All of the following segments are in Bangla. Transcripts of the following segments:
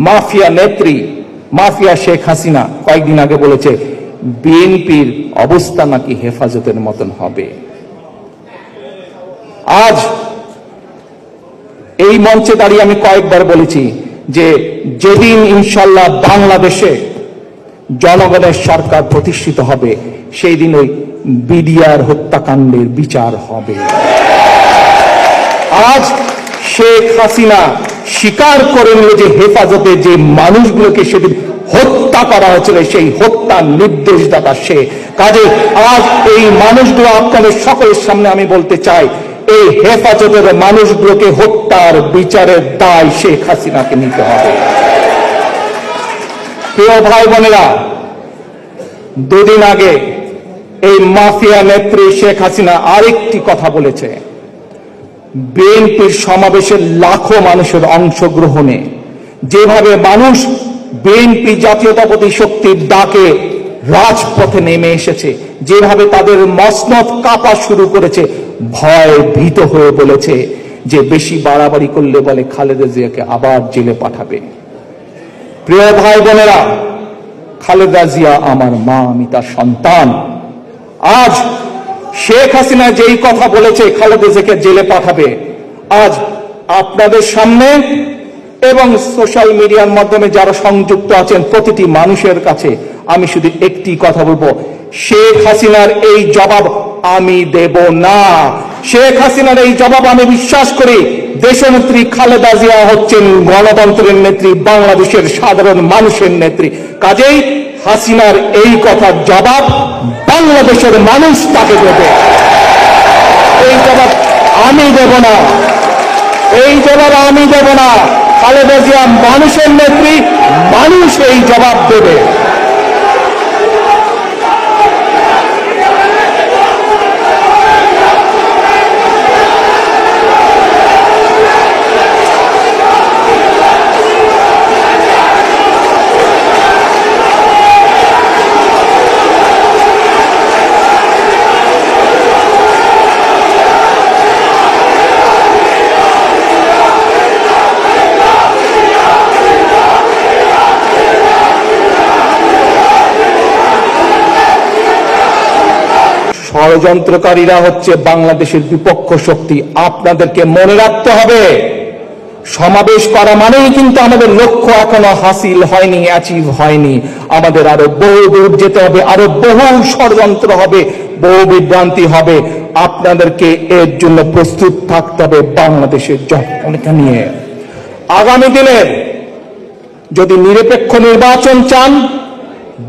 মাফিয়া নেত্রী, মাফিয়া শেখ হাসিনা কয়েকদিন আগে বলেছে বিএনপির অবস্থা নাকি হেফাজতের মতন হবে। আজ এই মঞ্চে দাঁড়িয়ে আমি কয়েকবার বলেছি যে যেদিন ইনশাল্লাহ বাংলাদেশে জনগণের সরকার প্রতিষ্ঠিত হবে সেই দিন ওই বিডিআর হত্যাকাণ্ডের বিচার হবে। আজ শেখ হাসিনা স্বীকার করে নিল যে হেফাজতে যে মানুষগুলোকে সেদিন হত্যা করা হয়েছিল সেই হত্যার নির্দেশদাতা সে। কাজে আজ এই মানুষগুলো আপনাদের সকলের সামনে আমি বলতে চাই, এই হেফাজতের মানুষগুলোকে হত্যার বিচারের দায় শেখ হাসিনাকে নিতে হবে। প্রিয় ভাই বোনেরা, দুদিন আগে এই মাফিয়া নেত্রী শেখ হাসিনা আরেকটি কথা বলেছে। বিএনপির সমাবেশে লাখো মানুষের অংশগ্রহণে যেভাবে মানুষ বিএনপি জাতীয়তাবাদী শক্তির ডাকে রাজপথে নেমে এসেছে, যেভাবে তাদের মসনদ কাঁপা শুরু করেছে, ভয় ভীত হয়ে বলেছে যে বেশি বাড়াবাড়ি করলে বলে খালেদা জিয়াকে আবার জেলে পাঠাবে। প্রিয় ভাই বোনেরা, খালেদা জিয়া আমার মা, আমি তার সন্তান। আজ শেখ হাসিনা যেই কথা বলেছে খালেদা জিয়াকে জেলে পাঠাবে, আজ আপনাদের সামনে এবং সোশ্যাল মিডিয়ার মাধ্যমে যারা সংযুক্ত আছেন প্রতিটি মানুষের কাছে আমি শুধু একটি কথা বলবো, শেখ হাসিনার এই জবাব আমি দেব না। শেখ হাসিনার এই জবাব আমি বিশ্বাস করি দেশনেত্রী খালেদা জিয়া হচ্ছেন গণতন্ত্রের নেত্রী, বাংলাদেশের সাধারণ মানুষের নেত্রী। কাজেই হাসিনার এই কথার জবাব বাংলাদেশের মানুষ তাকে দেবে। এই জবাব আমি দেব না, এই জবাব আমি দেব না। খালেদা জিয়া মানুষের নেত্রী, মানুষ এই জবাব দেবে। ষড়যন্ত্রকারীরা হচ্ছে বাংলাদেশের বিপক্ষ শক্তি। আপনাদেরকে মনে রাখতে হবে, সমাবেশ করা মানেই কিন্তু আমাদের লক্ষ্য এখনো হাসিল হয়নি, অ্যাচিভ হয়নি। আমাদের আরো বহু দূর যেতে হবে, আরো বহু ষড়যন্ত্র হবে, বহু বিভ্রান্তি হবে। আপনাদেরকে এর জন্য প্রস্তুত থাকতে হবে বাংলাদেশের জনগণকে নিয়ে। আগামী দিনের যদি নিরপেক্ষ নির্বাচন চান,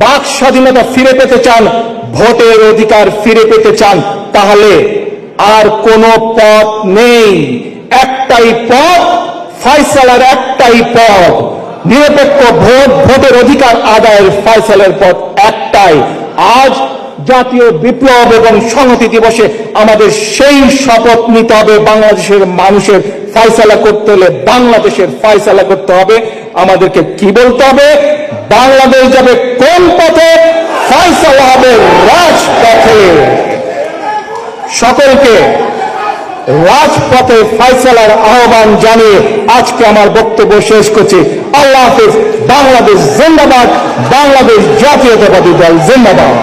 বাক স্বাধীনতা ফিরে পেতে চান, ভোটের অধিকার ফিরে পেতে চান, তাহলে আর কোনো পথ নেই। একটাই পথ, ফয়সালার একটাই পথ, নিরপেক্ষ ভোট, ভোটের অধিকার আদায়ের ফয়সালার পথ একটাই। আজ জাতীয় বিপ্লব এবং সংহতি দিবসে আমাদের সেই শপথ নিতে হবে, বাংলাদেশের মানুষের ফয়সালা করতে হলে বাংলাদেশের ফয়সালা করতে হবে। আমাদেরকে কি বলতে হবে? বাংলাদেশ যাবে কোন পথে? ফয়সালা হবে রাজপথে। সকলকে রাজপথে ফয়সালার আহ্বান জানিয়ে আজকে আমার বক্তব্য শেষ করছি। আল্লাহ হাফেজ। বাংলাদেশ জিন্দাবাদ, বাংলাদেশ জাতীয়তাবাদী দল জিন্দাবাদ।